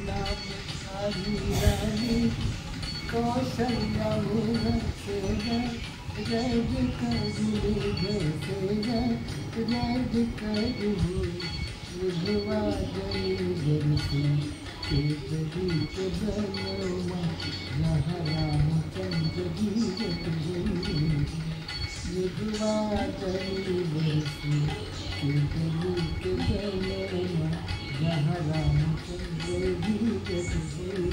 नाम आदि रानी कौशल्या जय करू जय करू विधवाजनी जरसी के प्रदीप बनवा जहाँ रामचंद्र जीवत गई विधवाजनी जरसी के प्रदीप बनवा जहाँ रामचंद्र जीवत गई।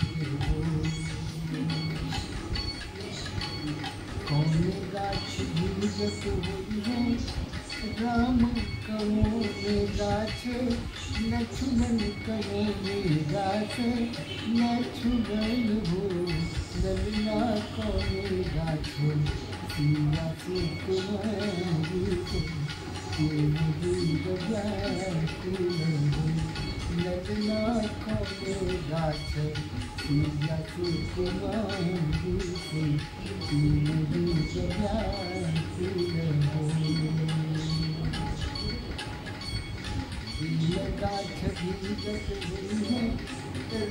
कौन गाछ भीजत हुई है राम कमो गाछ लक्ष्मण कमो गाछ लक्ष्मण हो ललना कौन गाछ सिया से कुमारी ललना कौन गाछ सिया से कुमारी गाछ भीजत हुई है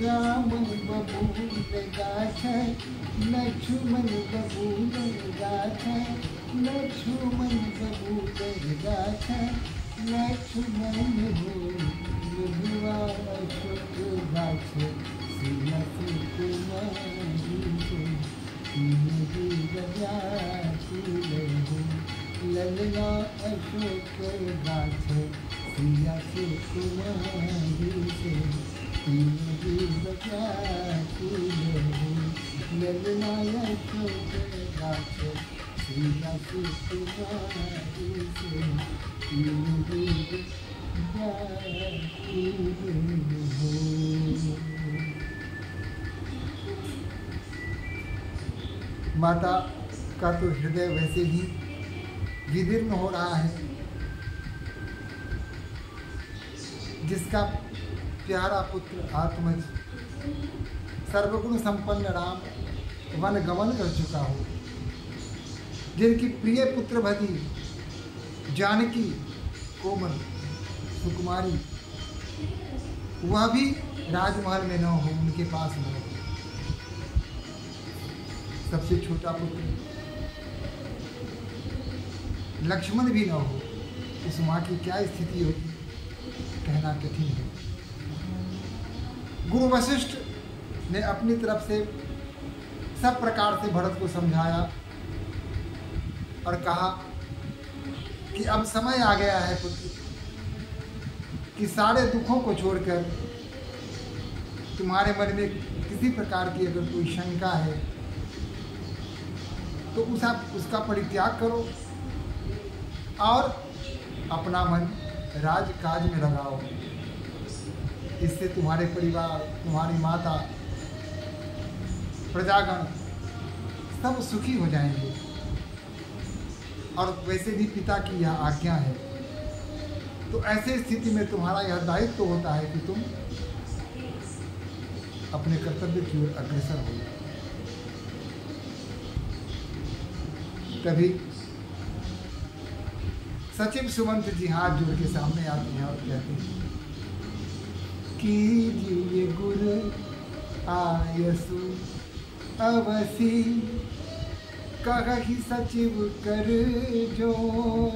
राम बबूल गाछ लक्ष्मण बबूल गाछ लक्ष्मण बबूल गाछ लक्ष्मण हो विधवा अशोक गाछ सिया से कुमारी ललना अशोक गाछ सिया से कुमारी से ललना अशोक गाछ सिया से कुमारी से माता का तो हृदय वैसे ही विदीर्ण हो रहा है, जिसका प्यारा पुत्र आत्मज सर्वगुण संपन्न राम वन गमन कर चुका हो, जिनकी प्रिय पुत्र भगी जानकी कोमल सुकुमारी वह भी राजमहल में न हो, उनके पास न हो। सबसे छोटा पुत्र लक्ष्मण भी न हो, उस माँ की क्या स्थिति होगी कहना कठिन है। गुरु वशिष्ठ ने अपनी तरफ से सब प्रकार से भरत को समझाया और कहा कि अब समय आ गया है पुत्र कि सारे दुखों को छोड़कर तुम्हारे मन में किसी प्रकार की अगर कोई शंका है तो उसका परित्याग करो और अपना मन राजकाज में लगाओ। इससे तुम्हारे परिवार, तुम्हारी माता, प्रजागण सब सुखी हो जाएंगे। और वैसे भी पिता की यह आज्ञा है, तो ऐसे स्थिति में तुम्हारा यह दायित्व तो होता है कि तुम अपने कर्तव्य की ओर अग्रसर हो। तभी सचिव सुमंत जी हाथ जोड़ के सामने आते हैं और कहते हैं, कीजिए गुरु आयसु अवसी कहि सचिव कर जोर,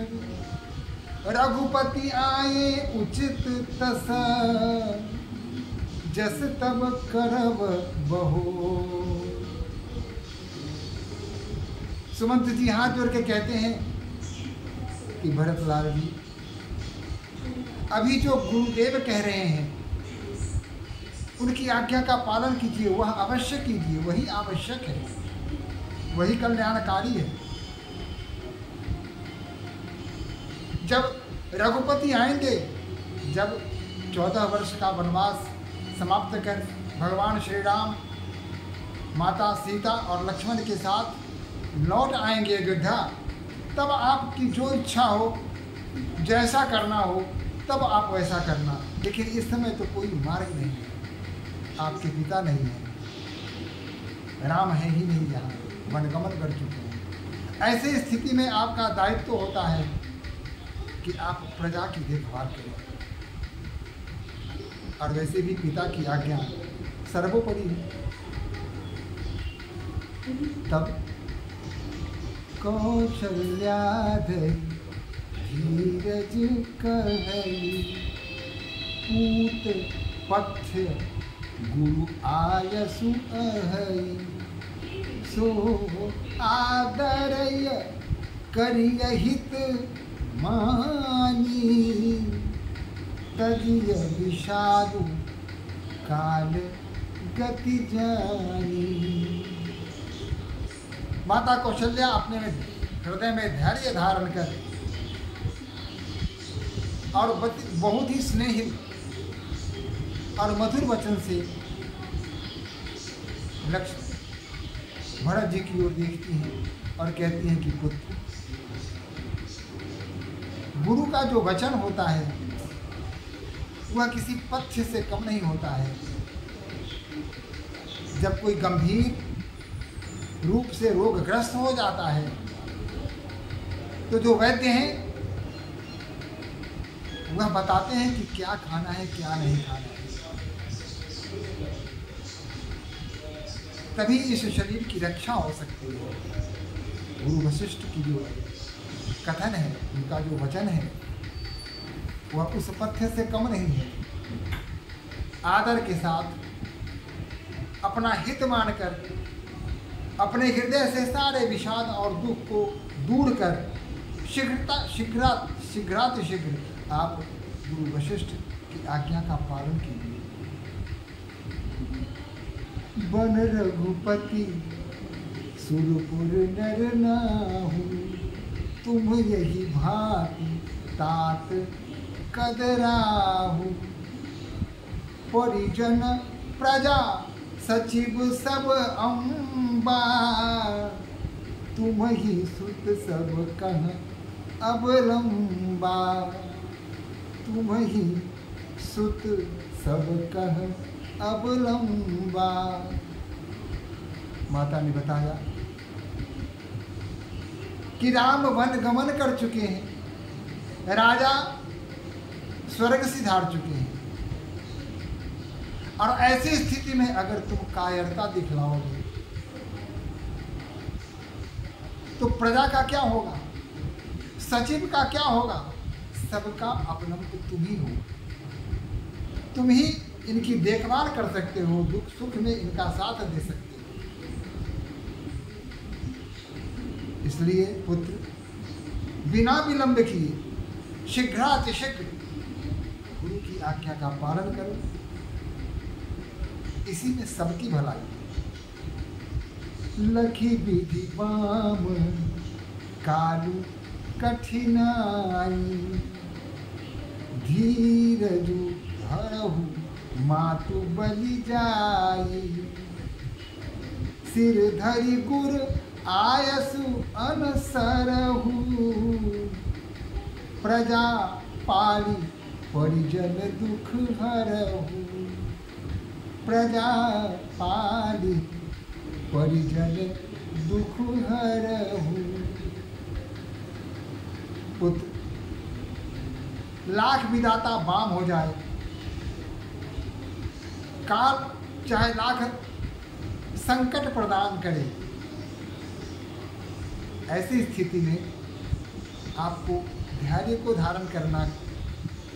रघुपति आए उचित तस जस तब करब बहो। सुमंत जी हाथ जोड़ के कहते हैं कि भरतलाल जी, अभी जो गुरुदेव कह रहे हैं उनकी आज्ञा का पालन कीजिए, वह अवश्य कीजिए, वही आवश्यक है, वही कल्याणकारी है। जब रघुपति आएंगे, जब 14 वर्ष का वनवास समाप्त कर भगवान श्री राम माता सीता और लक्ष्मण के साथ लौट आएंगे अयोध्या, तब आपकी जो इच्छा हो, जैसा करना हो, तब आप वैसा करना। लेकिन इस समय तो कोई मार्ग नहीं है, आपके पिता नहीं है, राम है ही नहीं, यहाँ वनगमन कर चुके हैं। ऐसे स्थिति में आपका दायित्व तो होता है कि आप प्रजा की देखभाल करें। और वैसे भी पिता की आज्ञा सर्वोपरि है। तब कौशल्याधि धीरज कहई, पूत पथ्य गुरु आयसु अहई, सो आदरय करिय हित मानी, तजिय विषादु काल गति जानी। माता कौशल्या अपने हृदय में धैर्य धारण कर और बहुत ही स्नेहित और मधुर वचन से लक्ष्मण भरत जी की ओर देखती हैं और कहती हैं कि पुत्र, गुरु का जो वचन होता है वह किसी पथ्य से कम नहीं होता है। जब कोई गंभीर रूप से रोगग्रस्त हो जाता है तो जो वैद्य हैं वह बताते हैं कि क्या खाना है क्या नहीं खाना है, तभी इस शरीर की रक्षा हो सकती है। गुरु वशिष्ठ की जो कथन है, उनका जो वचन है, वह उस पथ्य से कम नहीं है। आदर के साथ अपना हित मानकर अपने हृदय से सारे विषाद और दुख को दूर कर शीघ्र आप गुरु वशिष्ठ की आज्ञा का पालन कीजिए। बन रघुपति सुरपुर नर नाहु, तुम यही भांति तात कदराहु, परिजन प्रजा सचिव सब अम्बा, तुम ही सुत सब कह अवलंबा, तुम ही सुत सब कह अवलंबा। माता ने बताया कि राम वन गमन कर चुके हैं, राजा स्वर्ग सिधार चुके हैं, और ऐसी स्थिति में अगर तुम कायरता दिखलाओगे तो प्रजा का क्या होगा, सचिव का क्या होगा? सबका अवलंब तुम ही हो, तुम ही इनकी देखभाल कर सकते हो, दुख सुख में इनका साथ दे सकते हो। इसलिए पुत्र, बिना विलंब किए शीघ्रातिशीघ्र गुरु की आज्ञा का पालन करो, इसी में सबकी भलाई। लखी विधि बाम कालू कठिनाई, धीरजु धरहु मातु बलि जाई, सिर धरि गुर आयसु अनसरहु, प्रजा पाली परिजन दुख हरहु, प्रजा पाली परिजन दुख हरहु। पुत्र, लाख विधाता बाम हो जाए, काल चाहे लाख संकट प्रदान करे, ऐसी स्थिति में आपको धैर्य को धारण करना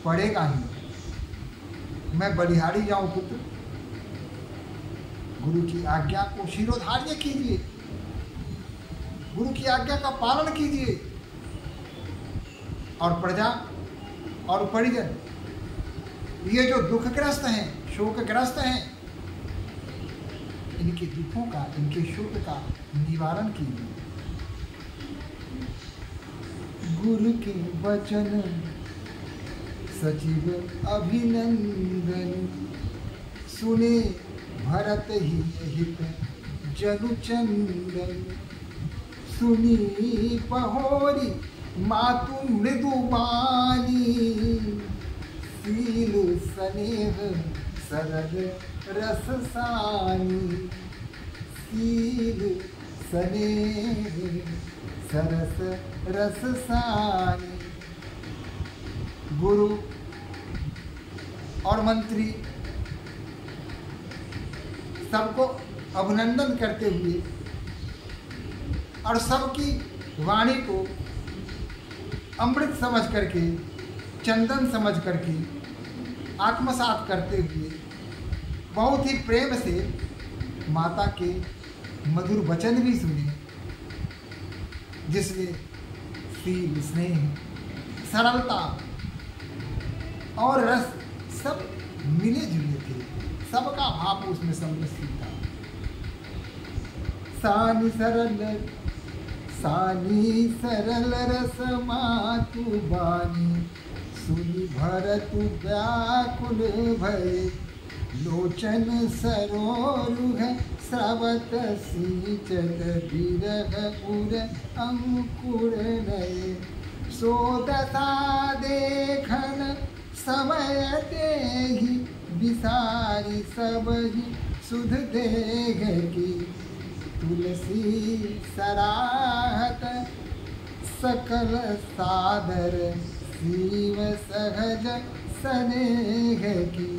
पड़ेगा ही। मैं बलिहारी जाऊं पुत्र, गुरु की आज्ञा को शिरोधार्य कीजिए, गुरु की आज्ञा का पालन कीजिए, और प्रजा और परिजन ये जो दुखग्रस्त हैं, शोकग्रस्त हैं, इनके दुखों का, इनके शोक का निवारण कीजिए। गुरु के वचन सचिव अभिनंदन, सुने भरत ही हित जनु चंदन, सुनी पहोरी मातु मृदु बानी, सील स्नेह सरल रस सानी, सील स्नेह सरस रस सानी। गुरु और मंत्री सबको अभिनंदन करते हुए और सबकी वाणी को अमृत समझ करके, चंदन समझ करके आत्मसात करते हुए बहुत ही प्रेम से माता के मधुर वचन भी सुने, जिसमें शील, स्नेह, सरलता और रस सब मिले जुले थे। सबका भाव उसमें सम्मिलित था। सानी सरल रस मातु बानी, सुनि भरतु व्याकुल भय, लोचन सरोरुह स्रवत सिंचत विरह उर अंकुर नये, सो दशा देखन समय तेहि, बिसारी सबहि सुध देह की, तुलसी सराहत सकल सादर, शिव सहज स्नेह की।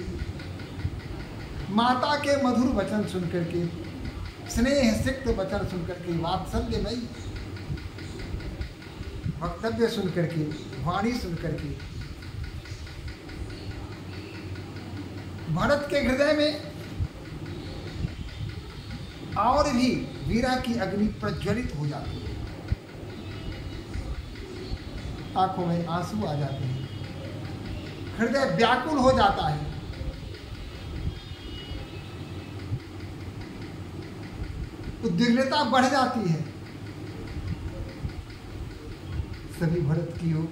माता के मधुर वचन सुन करके, स्नेह सिक्त वचन सुन करके, वात्सल्यमयी वक्तव्य सुन करके, वाणी सुन करके भरत के हृदय में और भी वीरा की अग्नि प्रज्वलित हो जाती है। आंखों में आंसू आ जाते हैं, हृदय व्याकुल हो जाता है। उद्विग्नता बढ़ जाती है। सभी भरत की ओर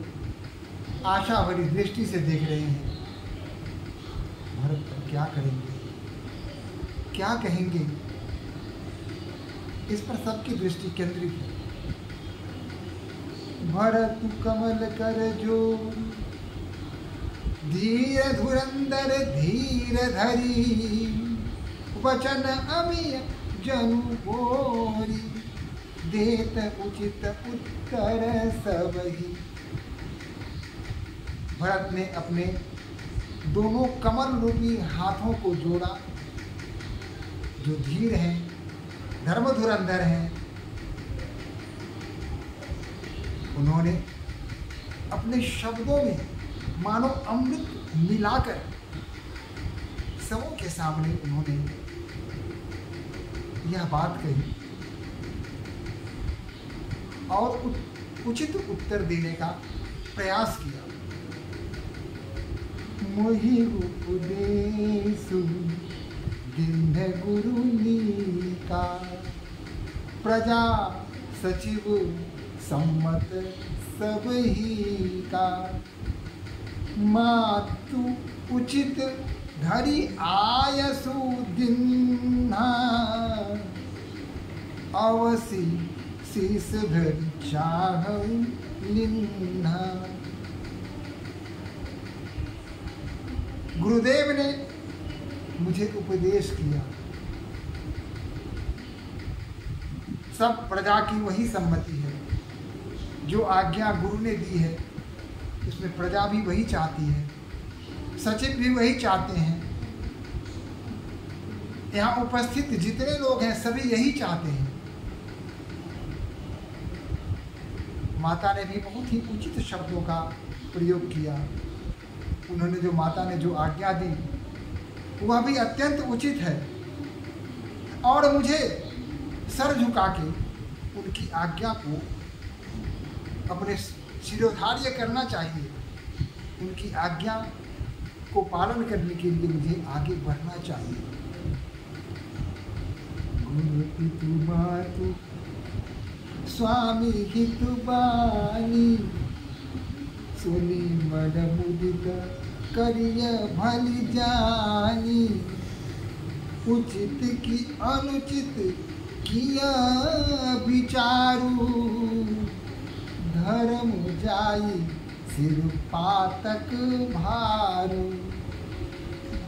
आशा भरी दृष्टि से देख रहे हैं। भरत पर क्या करेंगे, क्या कहेंगे, इस पर सबकी दृष्टि केंद्रित है। भरत कमल कर जो, धीर धुरंधर धीर धरी, वचन अमिय जनु बोरी, देत उचित उत्तर सबही। भरत ने अपने दोनों कमल रूपी हाथों को जोड़ा, जो धीर हैं, धर्म धुरंधर हैं। उन्होंने अपने शब्दों में मानो अमृत मिलाकर सबों के सामने उन्होंने यह बात कही और उचित उत्तर देने का प्रयास किया। मोहि उपदेशु दीन गुरु नीका, प्रजा सचिव सम्मत सबही का, मातु उचित घड़ी आयसु दिन्हा, अवसी शीस धरि चाहु लिन्हा। गुरुदेव ने मुझे उपदेश किया, सब प्रजा की वही सम्मति है, जो आज्ञा गुरु ने दी है उसमें प्रजा भी वही चाहती है, सचिव भी वही चाहते हैं, यहाँ उपस्थित जितने लोग हैं सभी यही चाहते हैं। माता ने भी बहुत ही उचित शब्दों का प्रयोग किया। उन्होंने जो माता ने जो आज्ञा दी वह भी अत्यंत उचित है और मुझे सर झुका के उनकी आज्ञा को अपने शिरोधार्य करना चाहिए। उनकी आज्ञा को पालन करने के लिए मुझे आगे बढ़ना चाहिए। गुरु पितु मातु स्वामी हितु बानी, सुनी मन मुदित करिय भली जानी, उचित की अनुचित किया विचारू, धर्म जाई सिर पातक भारू,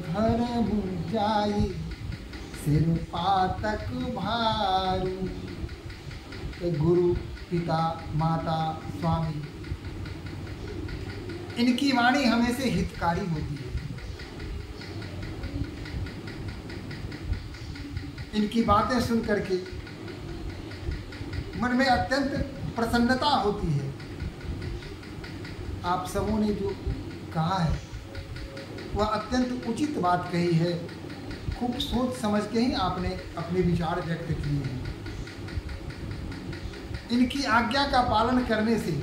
धर्म जाई सिर पातक भारू। गुरु, पिता, माता, स्वामी, इनकी वाणी हमें से हितकारी होती है। इनकी बातें सुन करके मन में अत्यंत प्रसन्नता होती है। आप सबों ने जो कहा है वह अत्यंत उचित बात कही है। खूब सोच समझ के ही आपने अपने विचार व्यक्त किए हैं। इनकी आज्ञा का पालन करने से,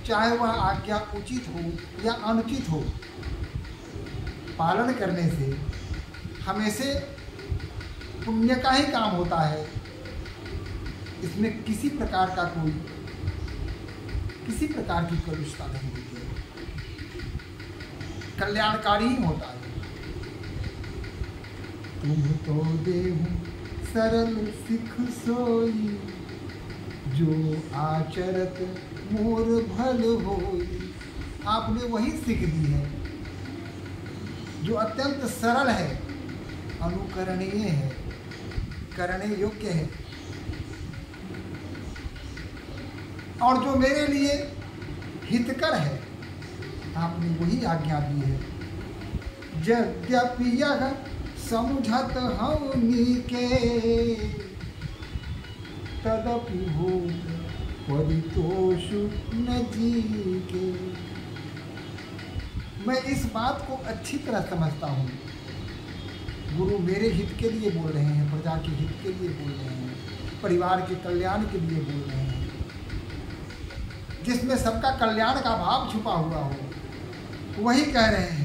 चाहे वह आज्ञा उचित हो या अनुचित हो, पालन करने से हमेशा पुण्य का ही काम होता है। इसमें किसी प्रकार की कलुषता नहीं होती है, कल्याणकारी ही होता है। तुम तो देहु सरल सिख सोई, जो आचरत मोर भल होई। आपने वही सीख दी है जो अत्यंत सरल है, अनुकरणीय है, करने योग्य है, और जो मेरे लिए हितकर है। आपने वही आज्ञा दी है। यद्यपि यह समझत हऊँ के, तदपि हो परितोषु न जी के। मैं इस बात को अच्छी तरह समझता हूँ, गुरु मेरे हित के लिए बोल रहे हैं, प्रजा के हित के लिए बोल रहे हैं, परिवार के कल्याण के लिए बोल रहे हैं, जिसमें सबका कल्याण का भाव छुपा हुआ हो, वही कह रहे हैं।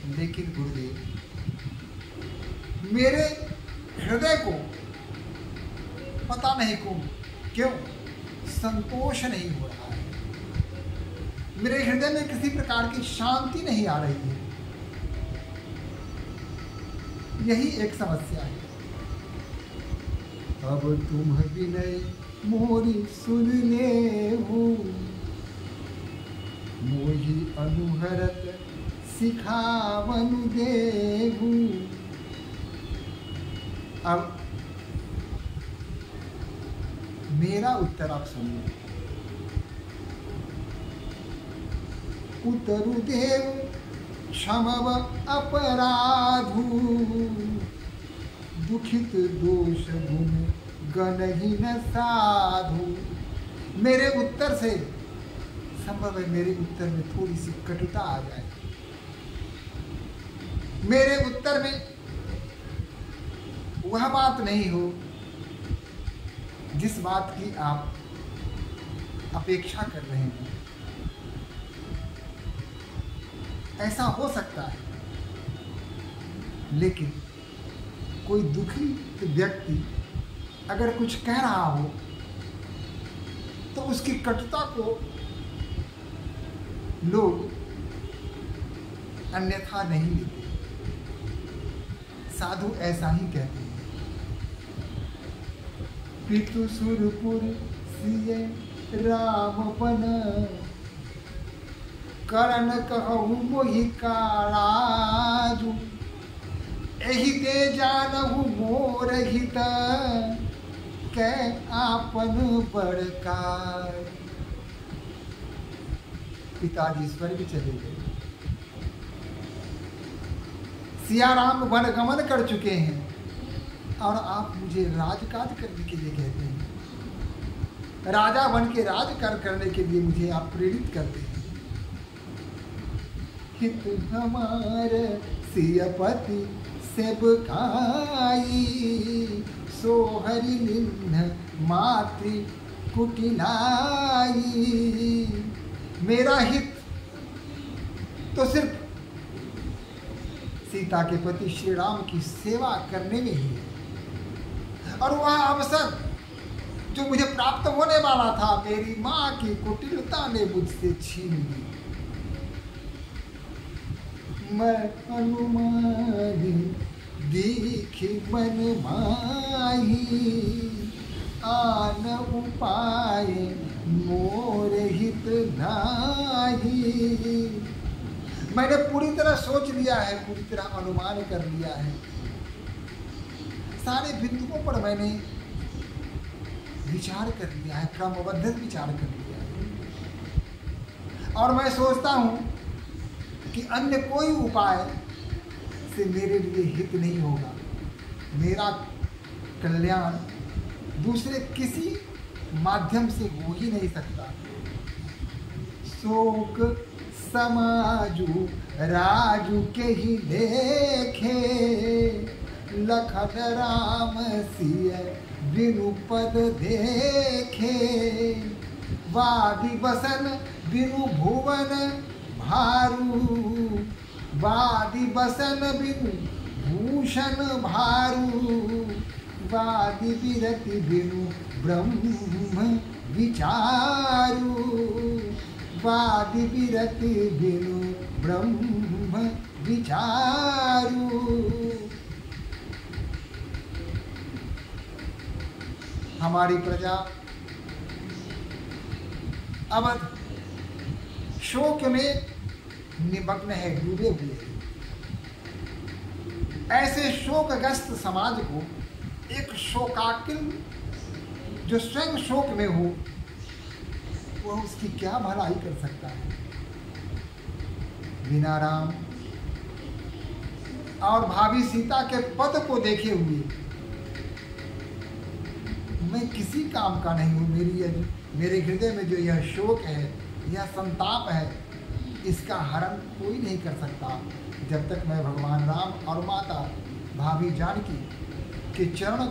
लेकिन गुरुदेव, मेरे हृदय को पता नहीं क्यों संतोष नहीं हो रहा है। मेरे हृदय में किसी प्रकार की शांति नहीं आ रही है। यही एक समस्या है। अब तुम विनय मोरी सुन लेहु, मोहि अनुहरत सिखावनु देहु। अब मेरा उत्तर आप सुनिए। उतरु देव क्षमव अपराधु, दुखित दोष गुण गणहीन साधु। मेरे उत्तर से संभव है मेरे उत्तर में थोड़ी सी कटुता आ जाए, मेरे उत्तर में वह बात नहीं हो जिस बात की आप अपेक्षा कर रहे हैं। ऐसा हो सकता है, लेकिन कोई दुखी व्यक्ति अगर कुछ कह रहा हो तो उसकी कटुता को लोग अन्यथा नहीं लेते। साधु ऐसा ही कहते हैं। पितु सुरपुर सिए रामपन, करण कहूँ मोहि काराजू। एहि ते जानहु मोर हित, कै आपन बड़कार। पिताजी स्वर्ग चले गए। सिया राम वन गमन कर चुके हैं और आप मुझे राजकाज करने के लिए कहते हैं। राजा बन के राजकाज करने के लिए मुझे आप प्रेरित करते हैं। हित हमार सियपति सेवकाई, सोहरि निम्न मातृ कुटिलाई। मेरा हित तो सिर्फ सीता के पति श्री राम की सेवा करने में ही है, और वह अवसर जो मुझे प्राप्त होने वाला था मेरी माँ की कुटिलता ने मुझसे छीन ली। मैं अनुमानी दीखी मन माही, आन उपाय मोर हित नाही। मैंने पूरी तरह सोच लिया है, पूरी तरह अनुमान कर लिया है, सारे बिंदुओं पर मैंने विचार कर लिया है, क्रमबद्ध विचार कर लिया है, और मैं सोचता हूँ कि अन्य कोई उपाय से मेरे लिए हित नहीं होगा। मेरा कल्याण दूसरे किसी माध्यम से हो ही नहीं सकता। शोक समाजू राजू के ही लेखे, लखन राम सिय बिनु पद देखे। वादी बसन बिनु भुवन भारू, वादी बसन बिनु भूषण भारू। वादी विरति बिनु ब्रह्म विचारू, वादी विरति बिनु ब्रह्म विचारू। हमारी प्रजा अवध शोक में निमग्न है, डूबे हुए हैं। ऐसे शोकग्रस्त समाज को एक शोकाकिल जो स्वयं शोक में हो, वह उसकी क्या भलाई कर सकता है। बिना राम और भाभी सीता के पद को देखे हुए मैं किसी काम का नहीं हूँ। मेरे हृदय में जो यह शोक है, यह संताप है, इसका हरण कोई नहीं कर सकता जब तक मैं भगवान राम और माता भाभी जानकी के चरण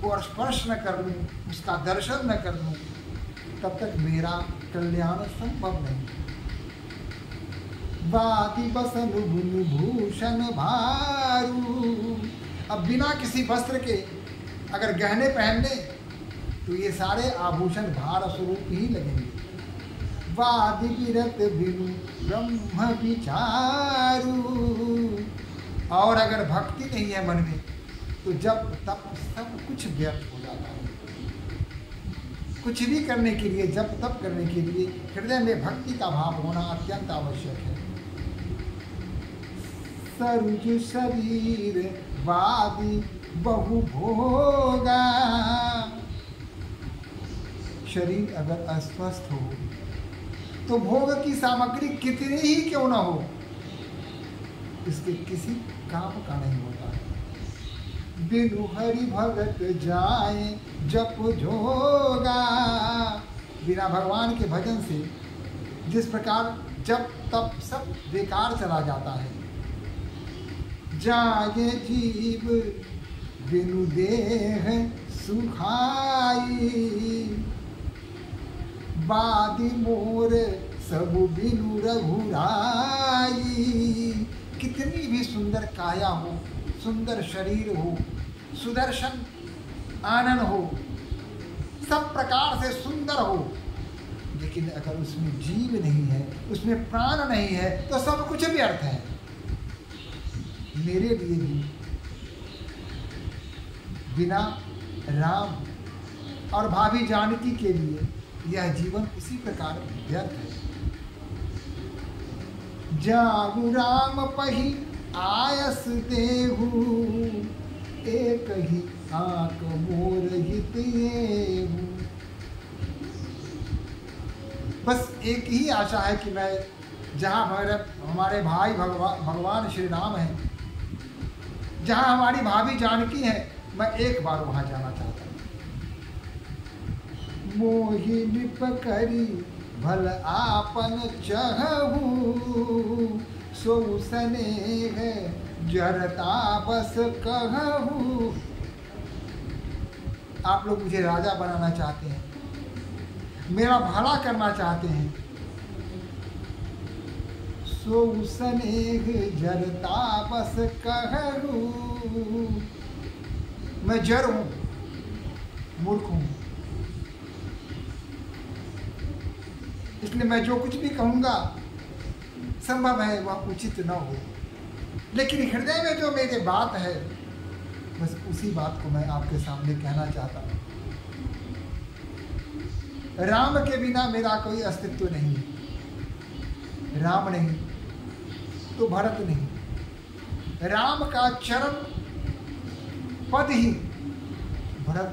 को स्पर्श न कर लूँ, उसका दर्शन न कर लूँ, तब तक मेरा कल्याण संभव नहीं। वादी बसन बुनु भूषण भारू। अब बिना किसी वस्त्र के अगर गहने पहन ले तो ये सारे आभूषण भार स्वरूप ही लगेंगे। वादी विरत बिनु ब्रह्म विचारू। और अगर भक्ति नहीं है मन में तो जब तब सब कुछ व्यर्थ हो जाता है। कुछ भी करने के लिए, जब तब करने के लिए हृदय में भक्ति का भाव होना अत्यंत आवश्यक है। सरुज शरीर वादी बहु भोगा। शरीर अगर अस्वस्थ हो तो भोग की सामग्री कितनी ही क्यों न हो, इसके किसी काम का नहीं होता। बिनु हरि भगत जाए जप जोगा। बिना भगवान के भजन से जिस प्रकार जब तब सब बेकार चला जाता है। जाए जीव बिनु देह सुखाई। बादी मोर सब बिनु रघुराई। कितनी भी सुंदर काया हो, सुंदर शरीर हो, सुदर्शन आनन हो, सब प्रकार से सुंदर हो, लेकिन अगर उसमें जीव नहीं है, उसमें प्राण नहीं है, तो सब कुछ व्यर्थ है। मेरे लिए भी बिना राम और भाभी जानकी के लिए यह जीवन उसी प्रकार व्यर्थ है। जागु राम पही आयस देहु, एक ही आंख मोर हित येहु। बस एक ही आशा है कि मैं जहाँ हमारे भाई भगवान श्री राम हैं, जहाँ हमारी भाभी जानकी है, मैं एक बार वहाँ जाना चाहता हूँ। मोहि निप करी भल आपन चहु, सो स्नेह जरता बस कहु। आप लोग मुझे राजा बनाना चाहते हैं, मेरा भला करना चाहते हैं, सो स्नेह जरता बस कहु। मैं जड़ हूँ, मूर्ख हूँ, इसलिए मैं जो कुछ भी कहूँगा संभव है वह उचित न हो, लेकिन हृदय में जो मेरे बात है बस उसी बात को मैं आपके सामने कहना चाहता हूँ। राम के बिना मेरा कोई अस्तित्व नहीं है। राम नहीं तो भरत नहीं, राम का चरण पद ही भरत